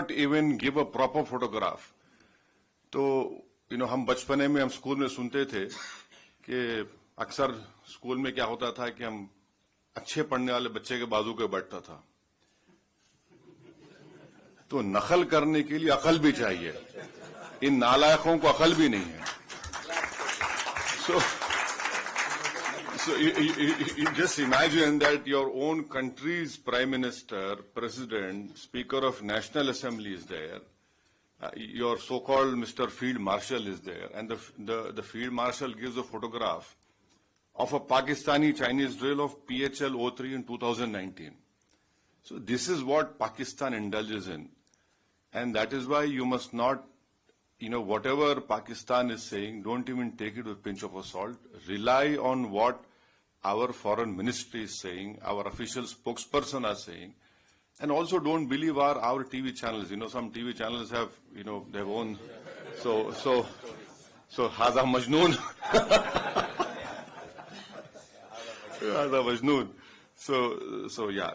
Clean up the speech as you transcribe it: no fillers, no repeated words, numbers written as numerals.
not even give a proper photograph. तो हम बचपने में हम स्कूल में सुनते थे कि अक्सर स्कूल में क्या होता था कि हम अच्छे पढ़ने वाले बच्चे के बाजू के बैठता था। तो नकल करने के लिए अकल भी चाहिए, इन नालायकों को अकल भी नहीं है। So you just imagine that your own country's prime minister, president, speaker of national assembly is there. Your so-called Mr. Field Marshal is there, and the Field Marshal gives a photograph of a Pakistani-Chinese drill of PHL-03 in 2019. So this is what Pakistan indulges in, and that is why you must not, whatever Pakistan is saying, don't even take it with a pinch of salt. Rely on what our foreign ministry is saying, our official spokesperson are saying, and also don't believe our TV channels. Some TV channels have, their own. So Haza Majnoon. Haza Majnoon. So yeah.